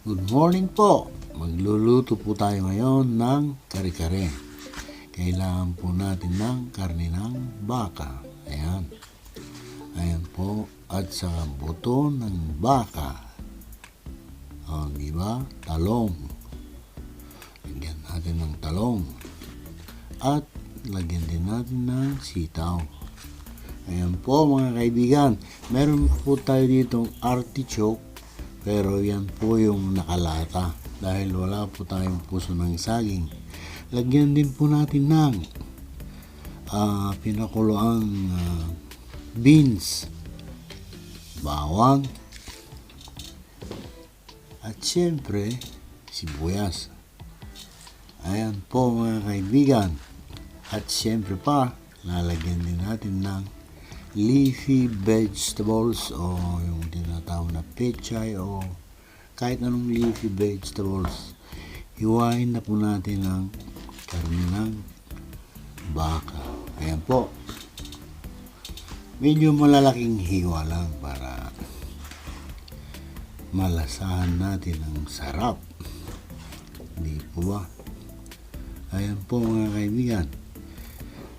Good morning po. Magluluto po tayo ngayon ng kare-kare. Kailangan po natin ng karne ng baka. Ayan. Ayan po. At sa buto ng baka. O, di ba? Talong. Lagyan natin ng talong. At lagyan din natin ng sitaw. Ayan po mga kaibigan. Meron po tayo ditong artichoke. Pero yan po yung nakalata dahil wala po tayong puso ng saging. Lagyan din po natin ng pinakuloang beans, bawang, at syempre sibuyas. Ayan po mga kaibigan. At syempre pa, lalagyan din natin ng leafy vegetables o yung tinatawag na pechay o kahit anong leafy vegetables. Hiwain na po natin ang karne ng baka. Ayan po. Medyo malalaking hiwa lang para malasahan natin ang sarap. Hindi po ba? Ayan po mga kaibigan.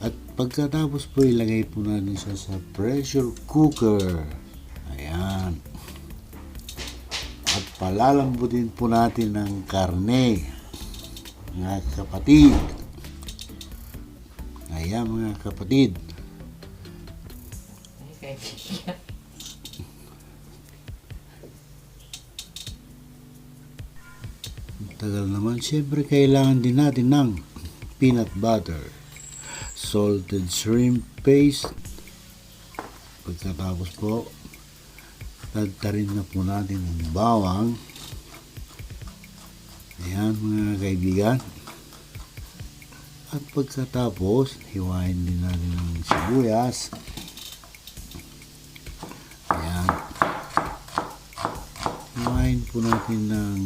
At pagkatapos po ilagay po natin siya sa pressure cooker. Ayan. At palalambutin po natin ng karne, mga kapatid. Ayan mga kapatid. Tagal naman. Siyempre kailangan din natin ng peanut butter, salted shrimp paste. Pagkatapos po, tagtarin na po natin ang bawang. Ayan mga kaibigan. At pagkatapos, hiwain din natin ang sibuyas. Ayan. Hiwain po natin ng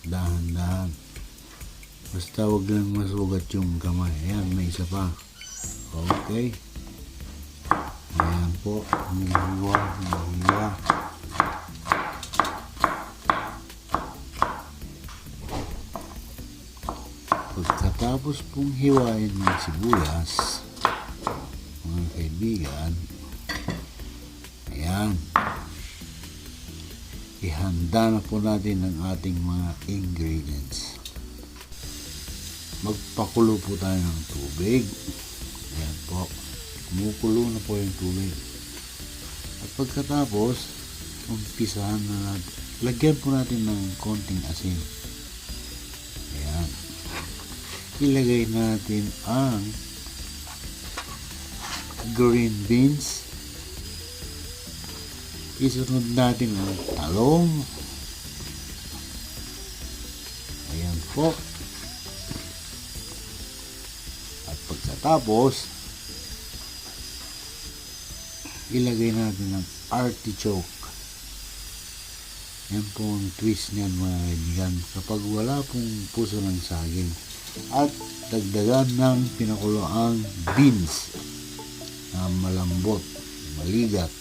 dahan-dahan. Basta wag lang masugat yung kamay. Ayan, may isa pa. Okay. Ayan po. Hinihiwa. Pagkatapos pong hiwain ng sibuyas, mga kaibigan, ayan. Ihanda na po natin ang ating mga ingredients. Magpakulo po tayo ng tubig. Ayan po. Kumukulo na po yung tubig. At pagkatapos, umpisahan na natin. Lagyan po natin ng konting asin. Ayan. Ilagay natin ang green beans. Isunod natin ang talong. Ayan po. At pagkatapos, ilagay natin ang artichoke. Yan po ang twist niyan mga kaibigan. Kapag wala pong puso ng saging. At dagdagan ng pinakuloang beans na malambot, maligat.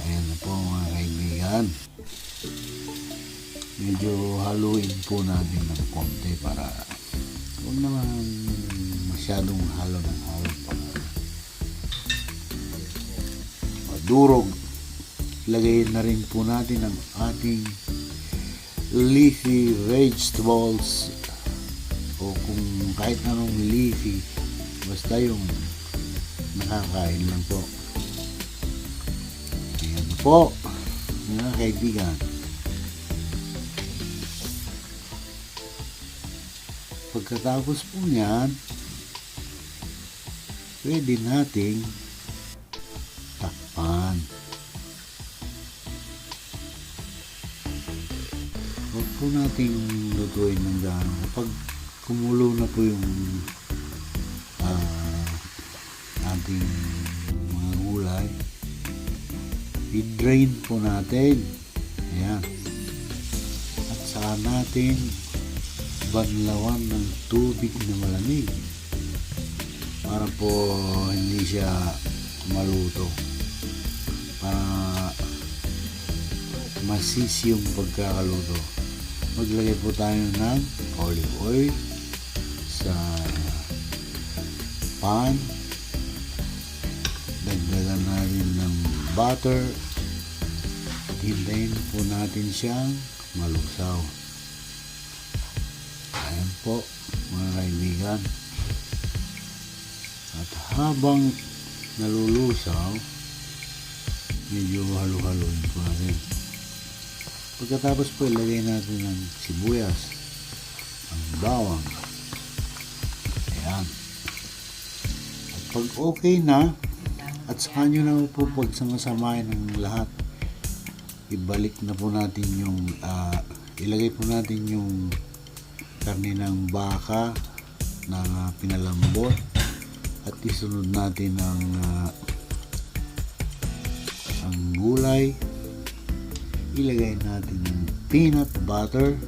Ayan na po mga kaibigan. Medyo haluin po natin ng konti para huwag naman masyadong halo ng halo para madurog. Ilagay na rin po natin ang ating leafy vegetables o kung kahit anong leafy, basta yung nakakain lang po. Ayan po mga kaibigan. Pagkatapos po niyan, pwede nating takpan. Huwag po nating lutuin ng gaano. Kapag kumulo na po yung ating mga gulay, i-drain po natin. Ayan. At saka natin banlawan ng tubig na malamig para po hindi siya maluto. Para masis yung pagkakaluto. Maglagay po tayo ng olive oil sa pan. Dagdagan natin ng butter at hintayin po natin siyang malusaw. Ayan po mga kaibigan. At habang nalulusaw, medyo halu-haluin po natin. Pagkatapos po ilagay natin ng sibuyas, ang bawang. Ayan. At pag okay na, at saka nyo na po pagsamasamahin ng lahat, ibalik na po natin yung ilagay po natin yung karne ng baka na pinalambot at isunod natin ang gulay. Ilagay natin yung peanut butter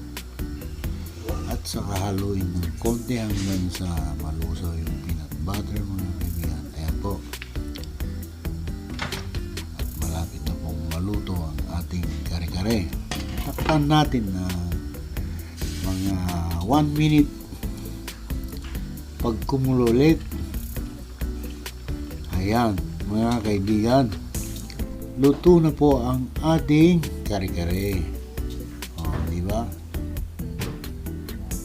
at saka haluin ng konti hanggang sa malusaw yung peanut butter mga kaibigan. Ayan po. At malapit na pong maluto ang ating kare-kare. Takpan natin na mga 1 minute. Pag kumulo ulit, ayan mga kaibigan, luto na po ang ating kare-kare.